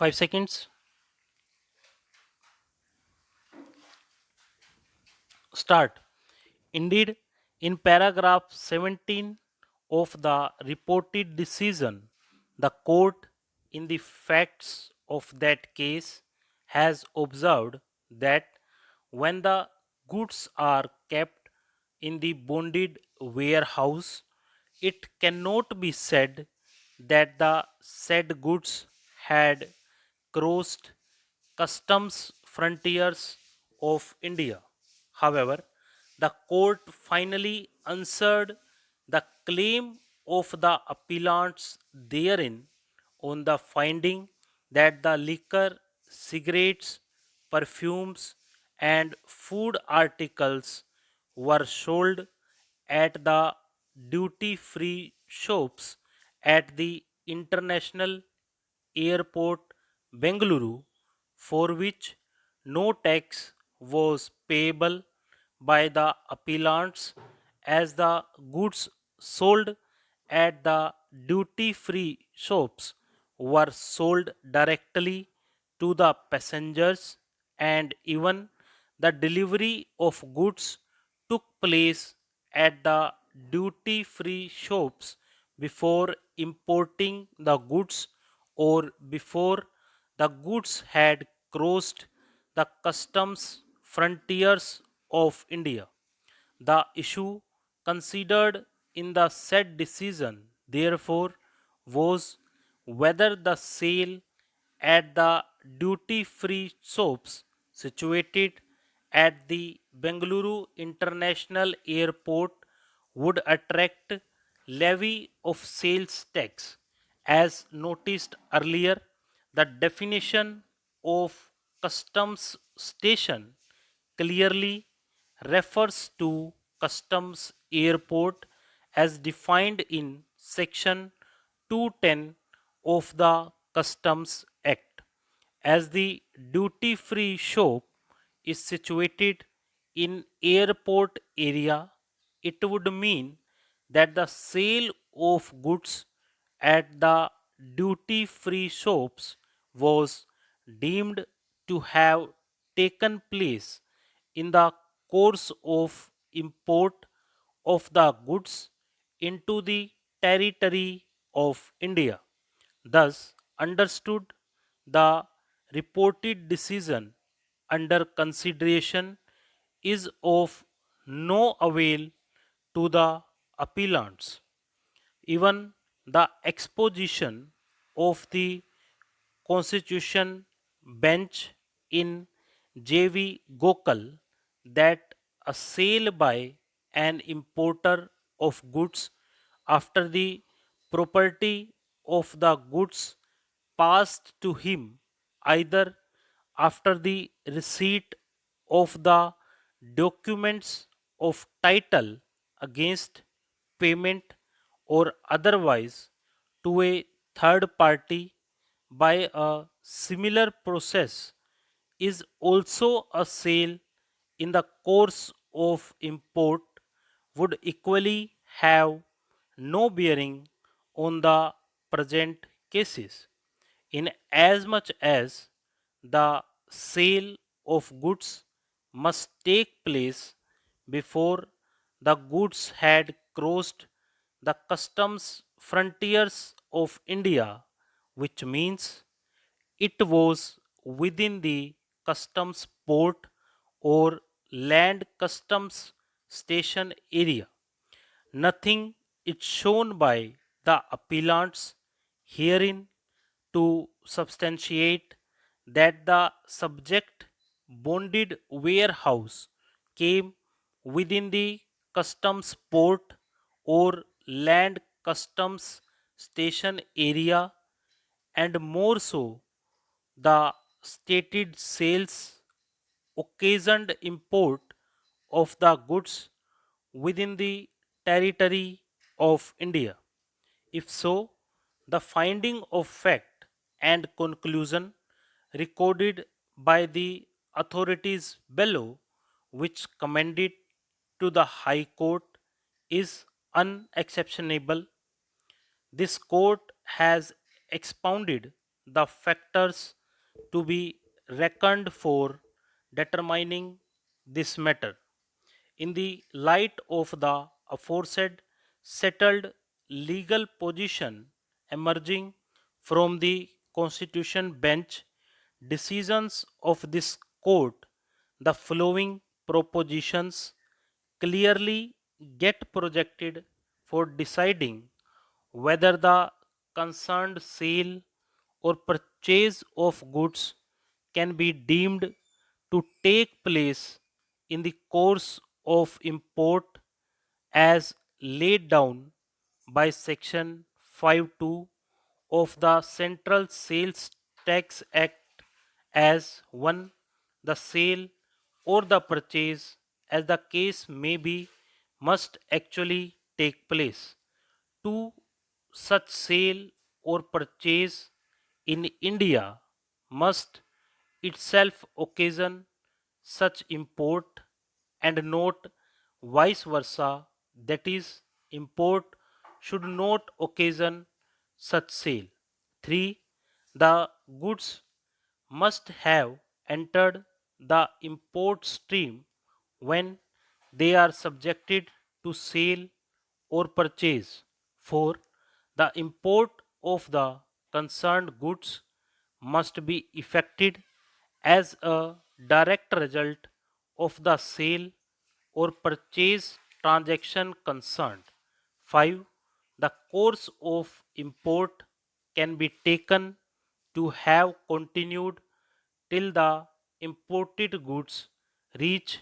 5 seconds. Start. Indeed, in paragraph 17 of the reported decision, the court, in the facts of that case, has observed that when the goods are kept in the bonded warehouse, it cannot be said that the said goods had crossed customs frontiers of India. However, the court finally answered the claim of the appellants therein on the finding that the liquor, cigarettes, perfumes, and food articles were sold at the duty free shops at the International Airport, Bengaluru, for which no tax was payable by the appellants as the goods sold at the duty free shops were sold directly to the passengers, and even the delivery of goods took place at the duty free shops before importing the goods or before the goods had crossed the customs frontiers of India. The issue considered in the said decision, therefore, was whether the sale at the duty free shops situated at the Bengaluru International Airport would attract levy of sales tax. As noticed earlier, the definition of customs station clearly refers to customs airport as defined in section 210 of the Customs Act. As the duty free shop is situated in airport area, it would mean that the sale of goods at the duty free shops was deemed to have taken place in the course of import of the goods into the territory of India. Thus, understood, the reported decision under consideration is of no avail to the appellants. Even the exposition of the Constitution bench in J.V. Gokal that a sale by an importer of goods after the property of the goods passed to him either after the receipt of the documents of title against payment or otherwise to a third party by a similar process is also a sale in the course of import would equally have no bearing on the present cases, in as much as the sale of goods must take place before the goods had crossed the customs frontiers of India, which means it was within the customs port or land customs station area. Nothing is shown by the appellants herein to substantiate that the subject bonded warehouse came within the customs port or land customs station area, and more so the stated sales occasioned import of the goods within the territory of India. If so, the finding of fact and conclusion recorded by the authorities below, which commended to the High Court, is unexceptionable. This court has expounded the factors to be reckoned for determining this matter. In the light of the aforesaid settled legal position emerging from the Constitution bench decisions of this court, the following propositions clearly get projected for deciding whether the concerned sale or purchase of goods can be deemed to take place in the course of import as laid down by section 52 of the Central Sales Tax Act as 1 the sale or the purchase as the case may be must actually take place. 2 such sale or purchase in India must itself occasion such import and not vice versa, that is, import should not occasion such sale. 3. The goods must have entered the import stream when they are subjected to sale or purchase. 4. The import of the concerned goods must be effected as a direct result of the sale or purchase transaction concerned. 5. The course of import can be taken to have continued till the imported goods reach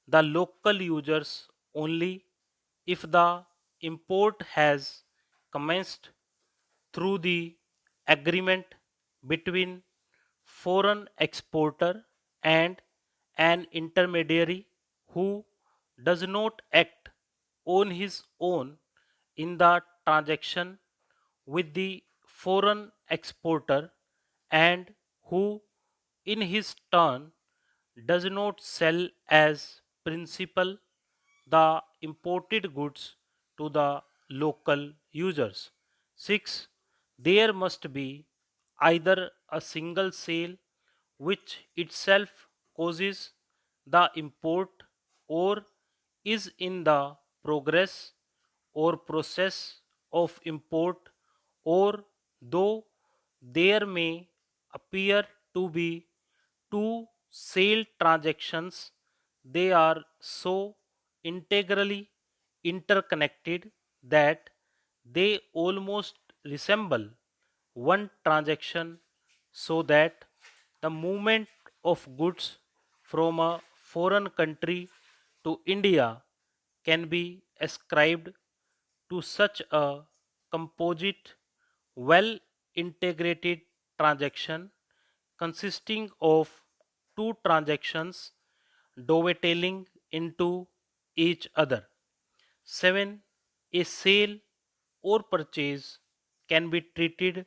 the local users only if the import has commenced through the agreement between foreign exporter and an intermediary who does not act on his own in the transaction with the foreign exporter and who in his turn does not sell as principal the imported goods to the local users. 6. There must be either a single sale which itself causes the import or is in the progress or process of import, or though there may appear to be two sale transactions, they are so integrally interconnected that they almost resemble one transaction, so that the movement of goods from a foreign country to India can be ascribed to such a composite, well integrated transaction consisting of two transactions dovetailing into each other. 7. A sale or purchase can be treated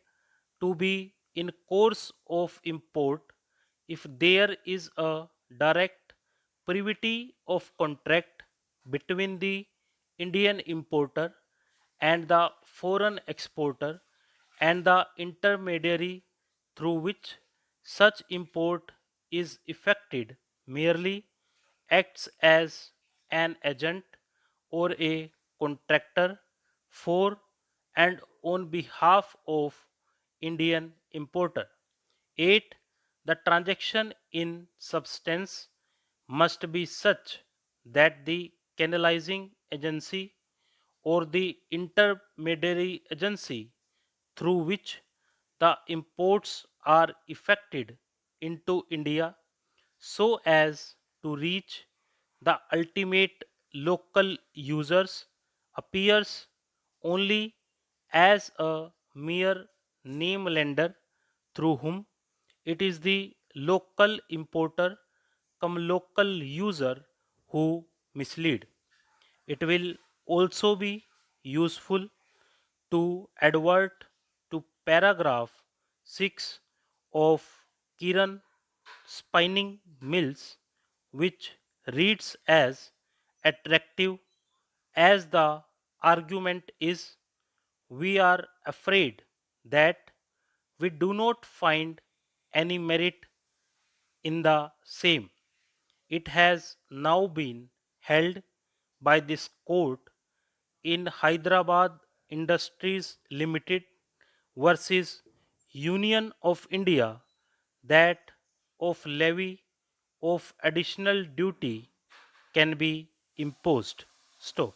to be in course of import if there is a direct privity of contract between the Indian importer and the foreign exporter, and the intermediary through which such import is effected merely acts as an agent or a contractor for and on behalf of Indian importer. 8. The transaction in substance must be such that the canalizing agency or the intermediary agency through which the imports are effected into India so as to reach the ultimate local users appears only as a mere name lender through whom it is the local importer come local user who mislead. It will also be useful to advert to paragraph 6 of Kiran Spinning Mills, which reads as attractive as the argument is. We are afraid that We do not find any merit in the same. It has now been held by this court in Hyderabad Industries Limited versus Union of India that of levy of additional duty can be imposed. Stop.